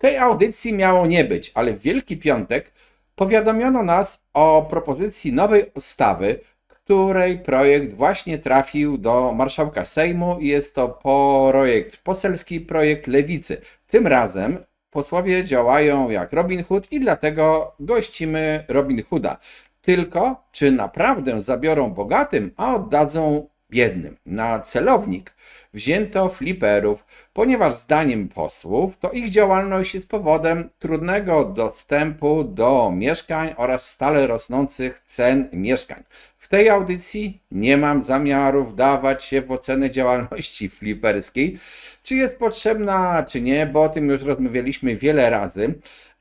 Tej audycji miało nie być, ale w Wielki Piątek powiadomiono nas o propozycji nowej ustawy, której projekt właśnie trafił do marszałka Sejmu i jest to projekt poselski, projekt Lewicy. Tym razem posłowie działają jak Robin Hood i dlatego gościmy Robin Hooda. Tylko czy naprawdę zabiorą bogatym, a oddadzą biednym? Na celownik wzięto fliperów, ponieważ zdaniem posłów to ich działalność jest powodem trudnego dostępu do mieszkań oraz stale rosnących cen mieszkań. W tej audycji nie mam zamiaru wdawać się w ocenę działalności fliperskiej, czy jest potrzebna, czy nie, bo o tym już rozmawialiśmy wiele razy,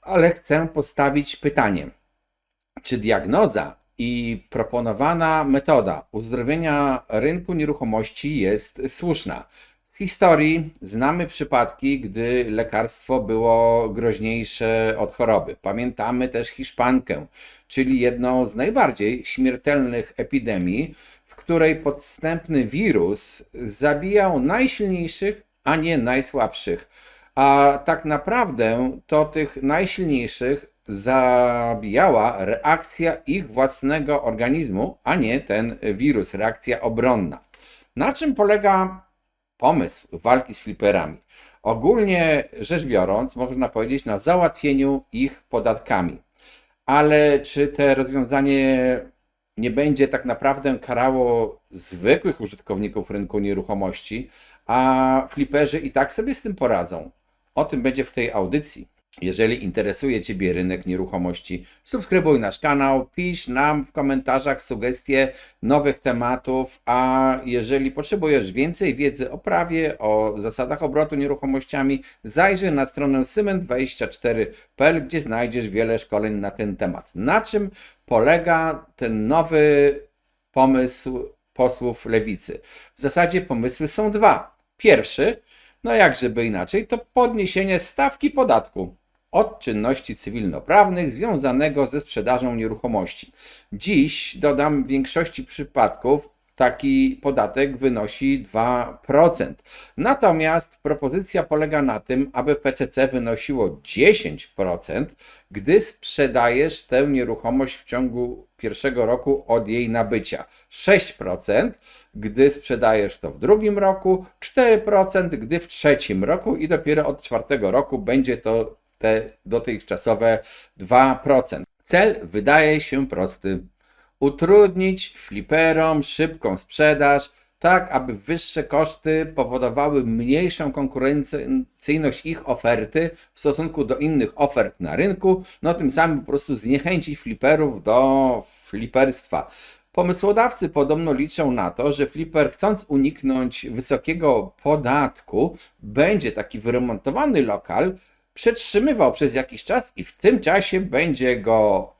ale chcę postawić pytanie. Czy diagnoza i proponowana metoda uzdrowienia rynku nieruchomości jest słuszna? Z historii znamy przypadki, gdy lekarstwo było groźniejsze od choroby. Pamiętamy też Hiszpankę, czyli jedną z najbardziej śmiertelnych epidemii, w której podstępny wirus zabijał najsilniejszych, a nie najsłabszych. A tak naprawdę to tych najsilniejszych zabijała reakcja ich własnego organizmu, a nie ten wirus, reakcja obronna. Na czym polega pomysł walki z fliperami? Ogólnie rzecz biorąc, można powiedzieć na załatwieniu ich podatkami. Ale czy to rozwiązanie nie będzie tak naprawdę karało zwykłych użytkowników rynku nieruchomości, a fliperzy i tak sobie z tym poradzą? O tym będzie w tej audycji. Jeżeli interesuje Ciebie rynek nieruchomości, subskrybuj nasz kanał, pisz nam w komentarzach sugestie nowych tematów, a jeżeli potrzebujesz więcej wiedzy o prawie, o zasadach obrotu nieruchomościami, zajrzyj na stronę syment24.pl, gdzie znajdziesz wiele szkoleń na ten temat. Na czym polega ten nowy pomysł posłów Lewicy? W zasadzie pomysły są dwa. Pierwszy, no jak żeby inaczej, to podniesienie stawki podatku od czynności cywilnoprawnych związanego ze sprzedażą nieruchomości. Dziś, dodam, w większości przypadków taki podatek wynosi 2%. Natomiast propozycja polega na tym, aby PCC wynosiło 10%, gdy sprzedajesz tę nieruchomość w ciągu pierwszego roku od jej nabycia. 6%, gdy sprzedajesz to w drugim roku, 4%, gdy w trzecim roku i dopiero od czwartego roku będzie to te dotychczasowe 2%. Cel wydaje się prosty. Utrudnić fliperom szybką sprzedaż, tak aby wyższe koszty powodowały mniejszą konkurencyjność ich oferty w stosunku do innych ofert na rynku, no tym samym po prostu zniechęcić fliperów do fliperstwa. Pomysłodawcy podobno liczą na to, że fliper, chcąc uniknąć wysokiego podatku, będzie taki wyremontowany lokal przetrzymywał przez jakiś czas i w tym czasie będzie go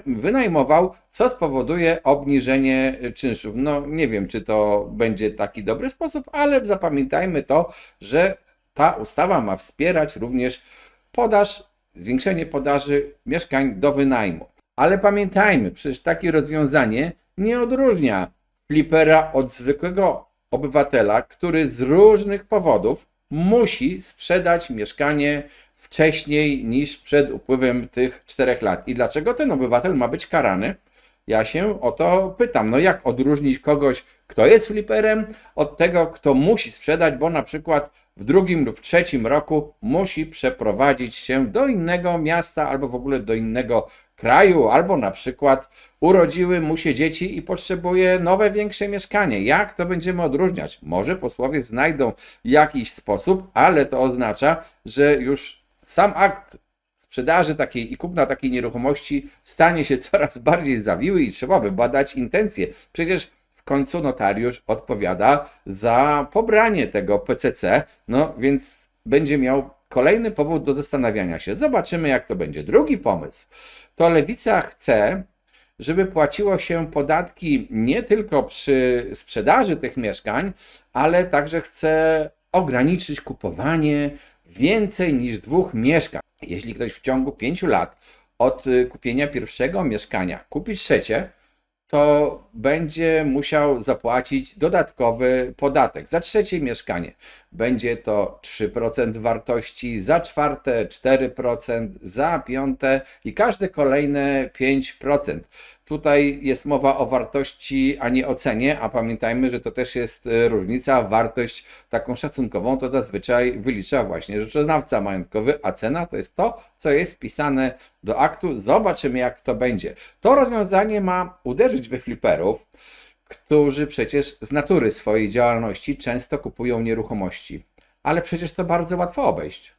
wynajmował, co spowoduje obniżenie czynszów. No nie wiem, czy to będzie taki dobry sposób, ale zapamiętajmy to, że ta ustawa ma wspierać również zwiększenie podaży mieszkań do wynajmu. Ale pamiętajmy, przecież takie rozwiązanie nie odróżnia flipera od zwykłego obywatela, który z różnych powodów musi sprzedać mieszkanie wcześniej niż przed upływem tych 4 lat. I dlaczego ten obywatel ma być karany? Ja się o to pytam. No jak odróżnić kogoś, kto jest fliperem, od tego, kto musi sprzedać, bo na przykład w drugim lub trzecim roku musi przeprowadzić się do innego miasta albo w ogóle do innego kraju, albo na przykład urodziły mu się dzieci i potrzebuje nowe, większe mieszkanie. Jak to będziemy odróżniać? Może posłowie znajdą jakiś sposób, ale to oznacza, że już sam akt sprzedaży takiej i kupna takiej nieruchomości stanie się coraz bardziej zawiły i trzeba by badać intencje. Przecież w końcu notariusz odpowiada za pobranie tego PCC, no więc będzie miał kolejny powód do zastanawiania się. Zobaczymy, jak to będzie. Drugi pomysł to Lewica chce, żeby płaciło się podatki nie tylko przy sprzedaży tych mieszkań, ale także chce ograniczyć kupowanie więcej niż 2 mieszkań. Jeśli ktoś w ciągu 5 lat od kupienia pierwszego mieszkania kupi trzecie, to będzie musiał zapłacić dodatkowy podatek. Za trzecie mieszkanie będzie to 3% wartości, za czwarte 4%, za piąte i każde kolejne 5%. Tutaj jest mowa o wartości, a nie o cenie, a pamiętajmy, że to też jest różnica. Wartość taką szacunkową to zazwyczaj wylicza właśnie rzeczoznawca majątkowy, a cena to jest to, co jest wpisane do aktu. Zobaczymy, jak to będzie. To rozwiązanie ma uderzyć we fliperów, którzy przecież z natury swojej działalności często kupują nieruchomości. Ale przecież to bardzo łatwo obejść.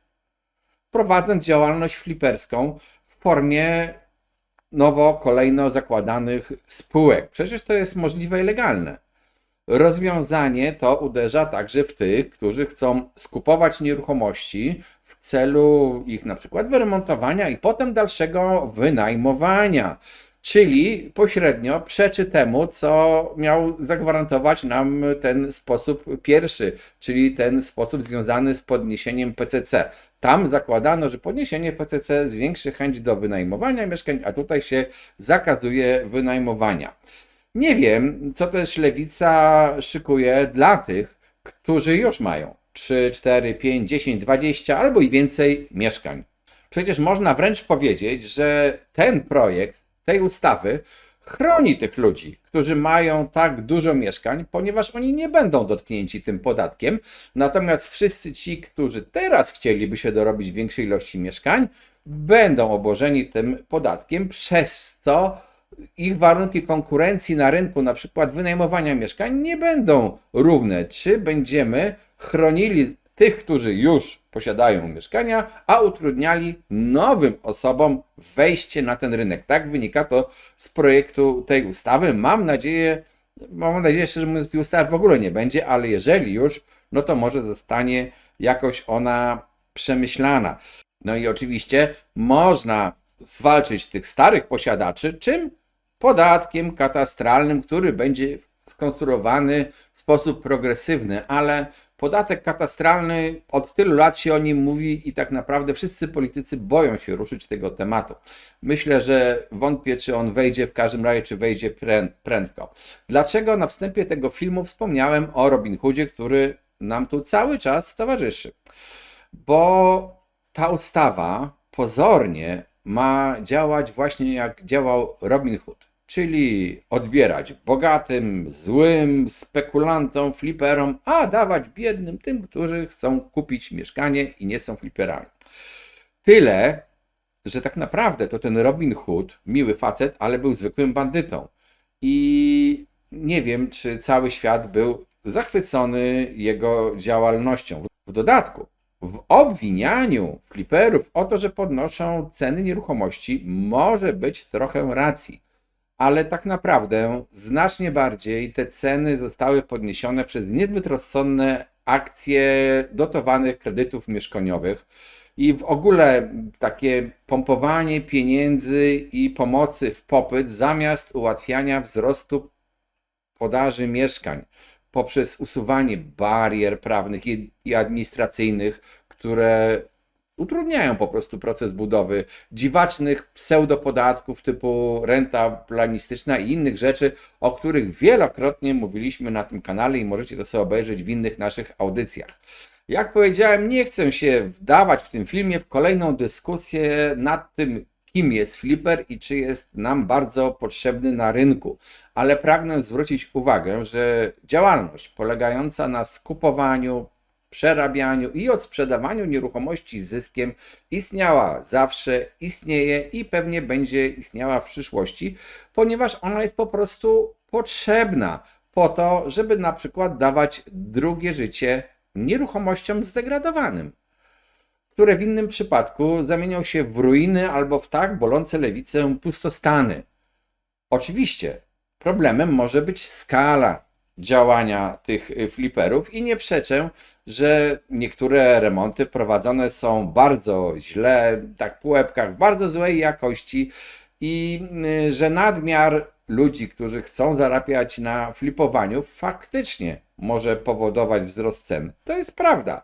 Prowadząc działalność fliperską w formie kolejno zakładanych spółek. Przecież to jest możliwe i legalne. Rozwiązanie to uderza także w tych, którzy chcą skupować nieruchomości w celu ich na przykład wyremontowania i potem dalszego wynajmowania. Czyli pośrednio przeczy temu, co miał zagwarantować nam ten sposób pierwszy, czyli ten sposób związany z podniesieniem PCC. Tam zakładano, że podniesienie PCC zwiększy chęć do wynajmowania mieszkań, a tutaj się zakazuje wynajmowania. Nie wiem, co też Lewica szykuje dla tych, którzy już mają 3, 4, 5, 10, 20 albo i więcej mieszkań. Przecież można wręcz powiedzieć, że ten projekt tej ustawy chroni tych ludzi, którzy mają tak dużo mieszkań, ponieważ oni nie będą dotknięci tym podatkiem. Natomiast wszyscy ci, którzy teraz chcieliby się dorobić większej ilości mieszkań, będą obłożeni tym podatkiem, przez co ich warunki konkurencji na rynku, na przykład wynajmowania mieszkań, nie będą równe. Czy będziemy chronili tych, którzy już posiadają mieszkania, a utrudniali nowym osobom wejście na ten rynek. Tak wynika to z projektu tej ustawy. Mam nadzieję, szczerze mówiąc, tej ustawy w ogóle nie będzie, ale jeżeli już, no to może zostanie jakoś ona przemyślana. No i oczywiście można zwalczyć tych starych posiadaczy, czym? Podatkiem katastralnym, który będzie skonstruowany w sposób progresywny, ale podatek katastralny, od tylu lat się o nim mówi i tak naprawdę wszyscy politycy boją się ruszyć tego tematu. Myślę, że wątpię, czy on wejdzie, w każdym razie, czy wejdzie prędko. Dlaczego na wstępie tego filmu wspomniałem o Robin Hoodzie, który nam tu cały czas towarzyszy? Bo ta ustawa pozornie ma działać właśnie jak działał Robin Hood. Czyli odbierać bogatym, złym, spekulantom, fliperom, a dawać biednym, tym, którzy chcą kupić mieszkanie i nie są fliperami. Tyle, że tak naprawdę to ten Robin Hood, miły facet, ale był zwykłym bandytą. I nie wiem, czy cały świat był zachwycony jego działalnością. W dodatku, w obwinianiu fliperów o to, że podnoszą ceny nieruchomości, może być trochę racji. Ale tak naprawdę znacznie bardziej te ceny zostały podniesione przez niezbyt rozsądne akcje dotowanych kredytów mieszkaniowych i w ogóle takie pompowanie pieniędzy i pomocy w popyt zamiast ułatwiania wzrostu podaży mieszkań poprzez usuwanie barier prawnych i administracyjnych, które utrudniają po prostu proces budowy dziwacznych pseudopodatków typu renta planistyczna i innych rzeczy, o których wielokrotnie mówiliśmy na tym kanale i możecie to sobie obejrzeć w innych naszych audycjach. Jak powiedziałem, nie chcę się wdawać w tym filmie w kolejną dyskusję nad tym, kim jest flipper i czy jest nam bardzo potrzebny na rynku, ale pragnę zwrócić uwagę, że działalność polegająca na skupowaniu, przerabianiu i odsprzedawaniu nieruchomości z zyskiem istniała zawsze, istnieje i pewnie będzie istniała w przyszłości, ponieważ ona jest po prostu potrzebna po to, żeby na przykład dawać drugie życie nieruchomościom zdegradowanym, które w innym przypadku zamienią się w ruiny albo w tak bolące lewicę pustostany. Oczywiście problemem może być skala działania tych fliperów i nie przeczę, że niektóre remonty prowadzone są bardzo źle, tak po łebkach, w bardzo złej jakości i że nadmiar ludzi, którzy chcą zarabiać na flipowaniu, faktycznie może powodować wzrost cen. To jest prawda,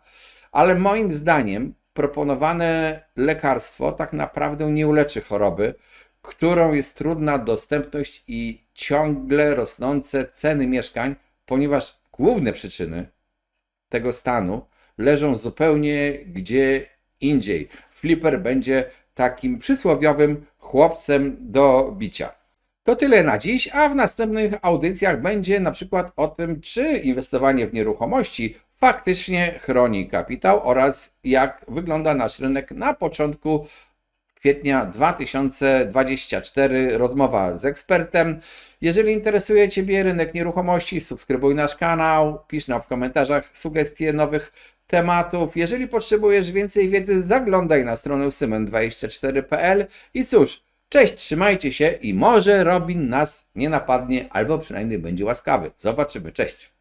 ale moim zdaniem proponowane lekarstwo tak naprawdę nie uleczy choroby, którą jest trudna dostępność i ciągle rosnące ceny mieszkań, ponieważ główne przyczyny tego stanu leżą zupełnie gdzie indziej. Flipper będzie takim przysłowiowym chłopcem do bicia. To tyle na dziś, a w następnych audycjach będzie na przykład o tym, czy inwestowanie w nieruchomości faktycznie chroni kapitał oraz jak wygląda nasz rynek na początku kwietnia 2024. Rozmowa z ekspertem. Jeżeli interesuje Ciebie rynek nieruchomości, subskrybuj nasz kanał, pisz nam w komentarzach sugestie nowych tematów. Jeżeli potrzebujesz więcej wiedzy, zaglądaj na stronę symen24.pl i cóż, cześć, trzymajcie się i może Robin nas nie napadnie, albo przynajmniej będzie łaskawy. Zobaczymy, cześć.